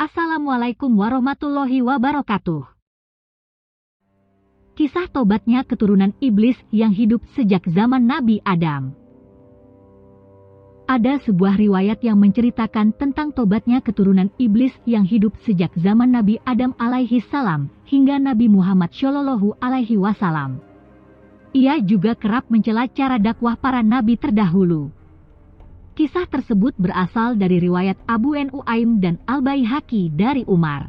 Assalamualaikum warahmatullahi wabarakatuh. Kisah tobatnya keturunan iblis yang hidup sejak zaman Nabi Adam. Ada sebuah riwayat yang menceritakan tentang tobatnya keturunan iblis yang hidup sejak zaman Nabi Adam alaihi salam hingga Nabi Muhammad shallallahu alaihi wasallam. Ia juga kerap mencela cara dakwah para nabi terdahulu. Kisah tersebut berasal dari riwayat Abu Nuaim dan Al-Baihaqi dari Umar.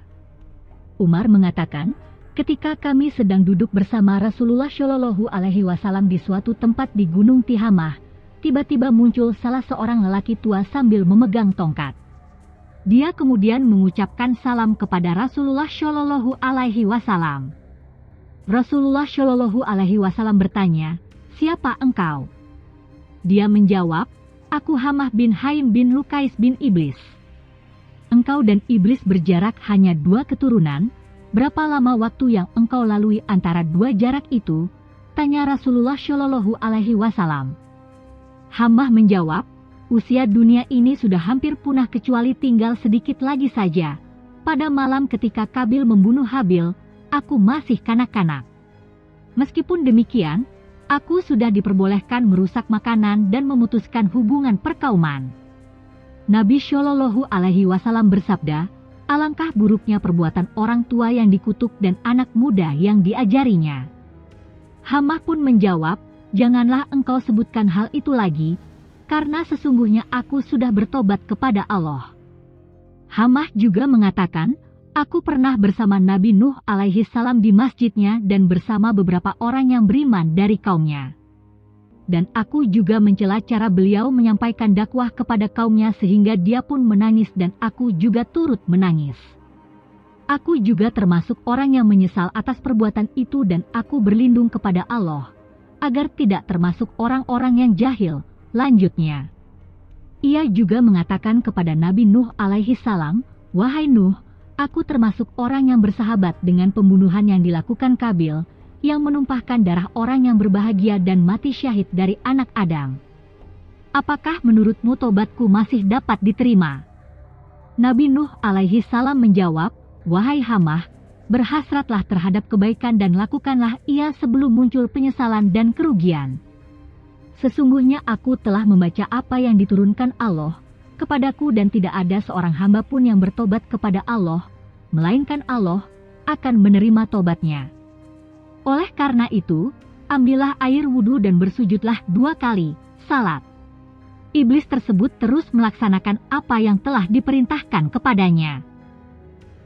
Umar mengatakan, ketika kami sedang duduk bersama Rasulullah Shallallahu Alaihi Wasallam di suatu tempat di Gunung Tihamah, tiba-tiba muncul salah seorang lelaki tua sambil memegang tongkat. Dia kemudian mengucapkan salam kepada Rasulullah Shallallahu Alaihi Wasallam. Rasulullah Shallallahu Alaihi Wasallam bertanya, "Siapa engkau?" Dia menjawab, "Aku Hamah bin Haim bin Lukais bin Iblis." "Engkau dan Iblis berjarak hanya 2 keturunan. Berapa lama waktu yang engkau lalui antara 2 jarak itu?" tanya Rasulullah Shallallahu Alaihi Wasallam. Hamah menjawab, "Usia dunia ini sudah hampir punah kecuali tinggal sedikit lagi saja. Pada malam ketika Kabil membunuh Habil, aku masih kanak-kanak. Meskipun demikian, aku sudah diperbolehkan merusak makanan dan memutuskan hubungan perkauman." Nabi Shallallahu Alaihi Wasallam bersabda, "Alangkah buruknya perbuatan orang tua yang dikutuk dan anak muda yang diajarinya." Hamah pun menjawab, "Janganlah engkau sebutkan hal itu lagi, karena sesungguhnya aku sudah bertobat kepada Allah." Hamah juga mengatakan, "Aku pernah bersama Nabi Nuh alaihi salam di masjidnya dan bersama beberapa orang yang beriman dari kaumnya. Dan aku juga mencela cara beliau menyampaikan dakwah kepada kaumnya sehingga dia pun menangis dan aku juga turut menangis. Aku juga termasuk orang yang menyesal atas perbuatan itu dan aku berlindung kepada Allah, agar tidak termasuk orang-orang yang jahil." Lanjutnya, ia juga mengatakan kepada Nabi Nuh alaihi salam, "Wahai Nuh, aku termasuk orang yang bersahabat dengan pembunuhan yang dilakukan Kabil, yang menumpahkan darah orang yang berbahagia dan mati syahid dari anak Adam. Apakah menurutmu tobatku masih dapat diterima?" Nabi Nuh alaihi salam menjawab, "Wahai Hamah, berhasratlah terhadap kebaikan dan lakukanlah ia sebelum muncul penyesalan dan kerugian. Sesungguhnya aku telah membaca apa yang diturunkan Allah kepadaku dan tidak ada seorang hamba pun yang bertobat kepada Allah, melainkan Allah akan menerima tobatnya. Oleh karena itu, ambillah air wudhu dan bersujudlah 2 kali, salat." Iblis tersebut terus melaksanakan apa yang telah diperintahkan kepadanya.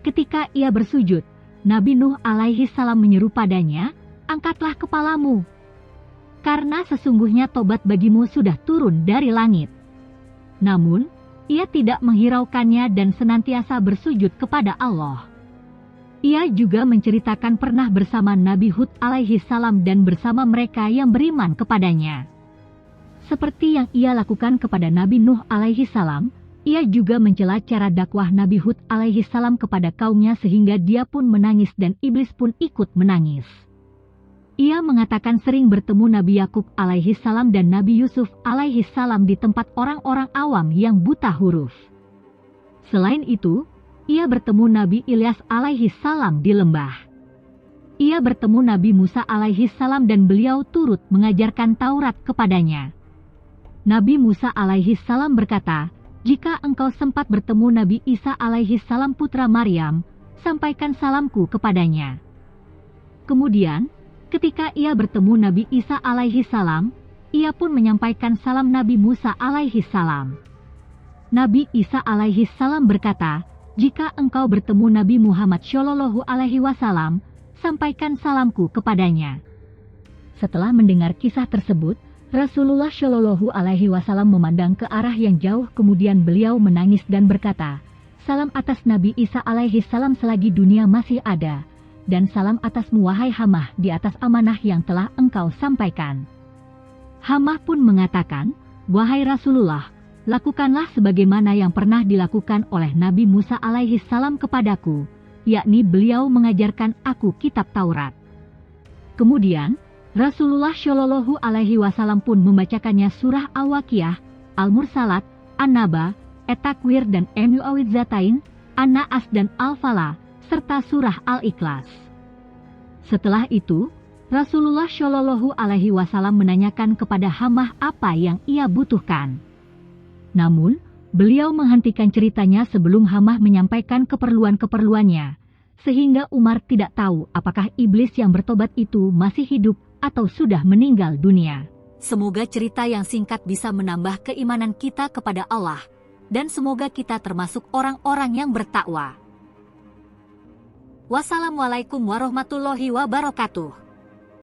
Ketika ia bersujud, Nabi Nuh alaihi salam menyeru padanya, "Angkatlah kepalamu, karena sesungguhnya tobat bagimu sudah turun dari langit." Namun, ia tidak menghiraukannya dan senantiasa bersujud kepada Allah. Ia juga menceritakan pernah bersama Nabi Hud alaihi salam dan bersama mereka yang beriman kepadanya. Seperti yang ia lakukan kepada Nabi Nuh alaihi salam, ia juga mencela cara dakwah Nabi Hud alaihi salam kepada kaumnya sehingga dia pun menangis dan iblis pun ikut menangis. Ia mengatakan sering bertemu Nabi Yakub alaihi salam dan Nabi Yusuf alaihi salam di tempat orang-orang awam yang buta huruf. Selain itu, ia bertemu Nabi Ilyas alaihi salam di lembah. Ia bertemu Nabi Musa alaihi salam dan beliau turut mengajarkan Taurat kepadanya. Nabi Musa alaihi salam berkata, "Jika engkau sempat bertemu Nabi Isa alaihi salam putra Maryam, sampaikan salamku kepadanya." Kemudian, ketika ia bertemu Nabi Isa alaihi salam, ia pun menyampaikan salam Nabi Musa alaihi salam. Nabi Isa alaihi salam berkata, "Jika engkau bertemu Nabi Muhammad shallallahu alaihi wasallam, sampaikan salamku kepadanya." Setelah mendengar kisah tersebut, Rasulullah shallallahu alaihi wasallam memandang ke arah yang jauh kemudian beliau menangis dan berkata, "Salam atas Nabi Isa alaihi salam selagi dunia masih ada, dan salam atasmu wahai Hamah di atas amanah yang telah engkau sampaikan." Hamah pun mengatakan, "Wahai Rasulullah, lakukanlah sebagaimana yang pernah dilakukan oleh Nabi Musa alaihi salam kepadaku, yakni beliau mengajarkan aku kitab Taurat." Kemudian, Rasulullah Shallallahu alaihi wasallam pun membacakannya surah Al-Waqiah, Al-Mursalat, An-Naba, At-Takwir dan Mu'awwidzatain, An-Naas dan Al-Falah, serta surah Al-Ikhlas. Setelah itu, Rasulullah Shallallahu Alaihi Wasallam menanyakan kepada Hammah apa yang ia butuhkan. Namun, beliau menghentikan ceritanya sebelum Hammah menyampaikan keperluan-keperluannya, sehingga Umar tidak tahu apakah iblis yang bertobat itu masih hidup atau sudah meninggal dunia. Semoga cerita yang singkat bisa menambah keimanan kita kepada Allah, dan semoga kita termasuk orang-orang yang bertakwa. Wassalamualaikum warahmatullahi wabarakatuh.